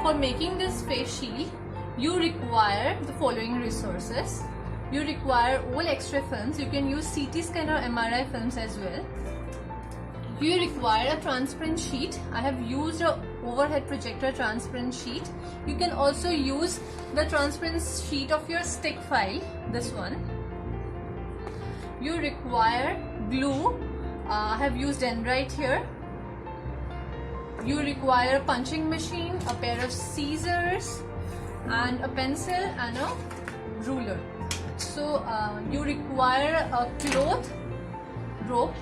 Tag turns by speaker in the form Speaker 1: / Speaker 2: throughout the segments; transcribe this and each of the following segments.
Speaker 1: For making this face shield, you require the following resources. You require all extra films. You can use CT scan or MRI films as well. You require a transparent sheet. I have used a overhead projector transparent sheet. You can also use the transparent sheet of your stick file, this one. You require glue. I have used Dendrite here. You require a punching machine, a pair of scissors, and a pencil and a ruler. So you require a cloth rope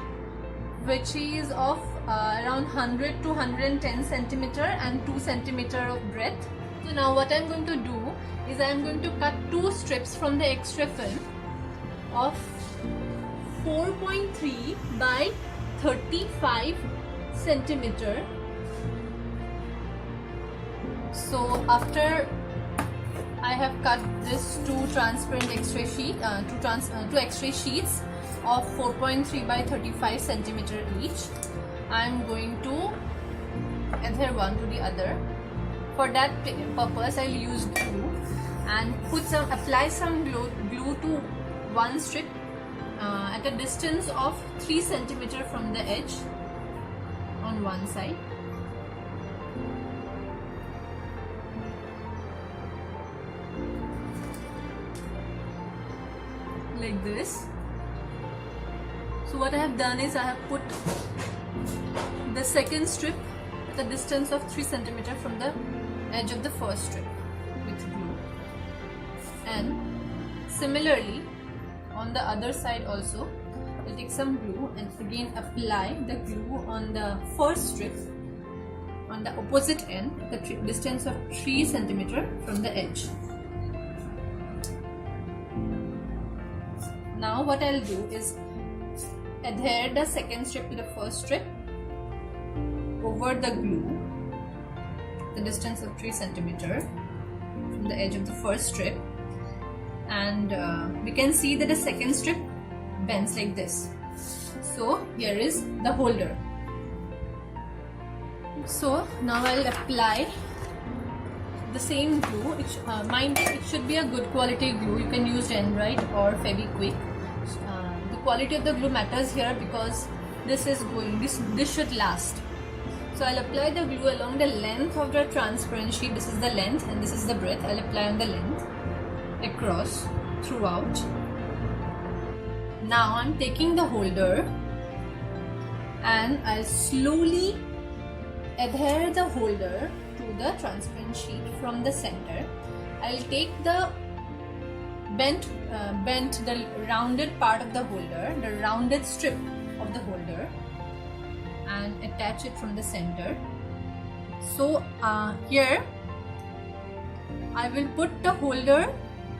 Speaker 1: which is of around 100 to 110 centimeter and 2 centimeter of breadth. So now what I am going to do is I am going to cut 2 strips from the extra film of 4.3 by 35 centimeter. So after I have cut this 2 transparent extra sheet, 2 extra sheets of 4.3 by 35 centimeter each, I am going to adhere one to the other. For that purpose, I will use glue and apply some glue to one strip at a distance of 3 centimeter from the edge on one side. Like this. So what I have done is I have put the second strip at a distance of 3 centimeter from the edge of the first strip with glue, and similarly on the other side also I'll take some glue and again apply the glue on the first strip on the opposite end, the distance of 3 centimeter from the edge. Now what I'll do is adhere the second strip to the first strip over the glue, the distance of 3 centimeter from the edge of the first strip, and we can see that the second strip bends like this. So here is the holder. So now I'll apply the same glue. Mind it should be a good quality glue. You can use Dendrite or Fevikwik. The quality of the glue matters here because this should last. So I'll apply the glue along the length of the transparent sheet. This is the length and this is the breadth. I'll apply on the length across throughout. Now I'm taking the holder and I'll slowly adhere the holder to the transparent sheet from the center. I'll take the the rounded part of the holder, the rounded strip of the holder, and attach it from the center. So here I will put the holder,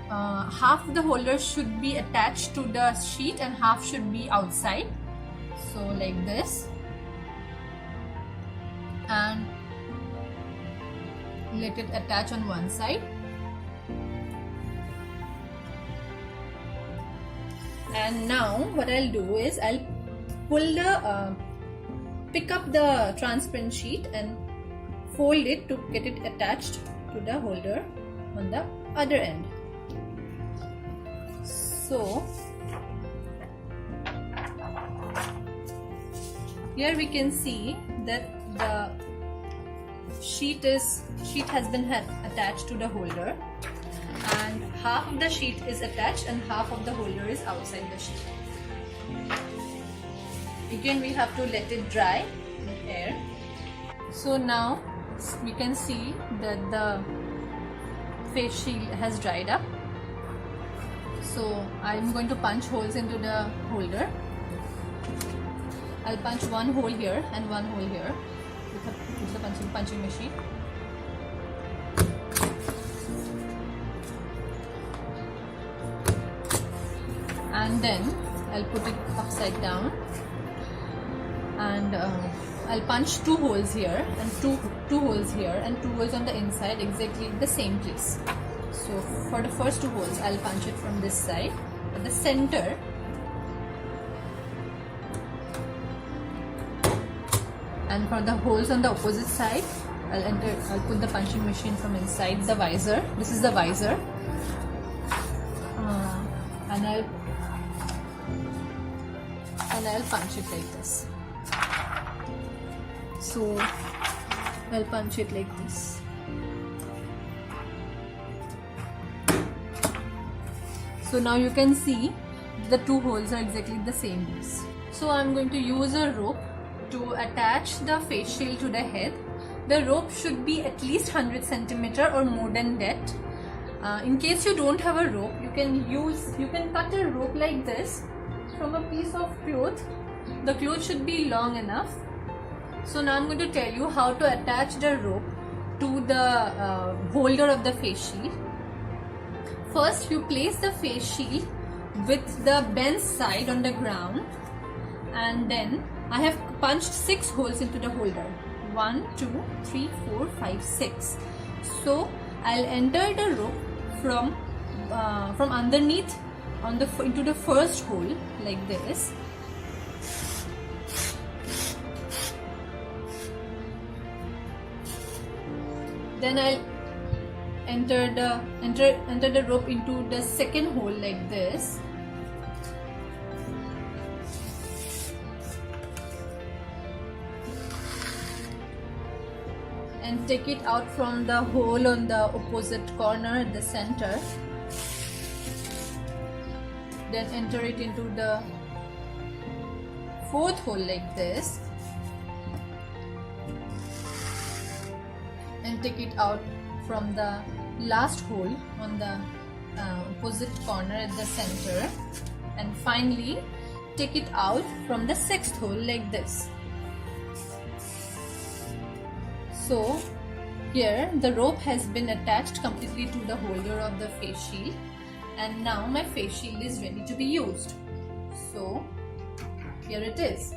Speaker 1: half of the holder should be attached to the sheet and half should be outside. So like this, and let it attach on one side. And now what I'll do is I'll pick up the transparent sheet and fold it to get it attached to the holder on the other end. So here we can see that the sheet has been attached to the holder, and half of the sheet is attached and half of the holder is outside the sheet. Again we have to let it dry in air. So now we can see that the face shield has dried up. So I'm going to punch holes into the holder. I'll punch one hole here and one hole here with the punching machine. And then I'll put it upside down, and I'll punch 2 holes here and two holes here and 2 holes on the inside, exactly the same place. So for the first 2 holes I'll punch it from this side at the center, and for the holes on the opposite side I'll put the punching machine from inside the visor. This is the visor, and I'll punch it like this. So I'll punch it like this. So now you can see the two holes are exactly the same size. So I'm going to use a rope to attach the face shield to the head. The rope should be at least 100 centimeter or more than that. In case you don't have a rope, you can cut a rope like this from a piece of cloth. The cloth should be long enough. So now I'm going to tell you how to attach the rope to the holder of the face shield. First, you place the face shield with the bent side on the ground, and then I have punched 6 holes into the holder. 1, 2, 3, 4, 5, 6. So I'll enter the rope from underneath into the first hole like this. Then I'll enter the rope into the second hole like this. And take it out from the hole on the opposite corner at the center. Then enter it into the fourth hole like this. And take it out from the last hole on the opposite corner at the center. And finally take it out from the sixth hole like this. So here the rope has been attached completely to the holder of the face shield, and now my face shield is ready to be used. So here it is.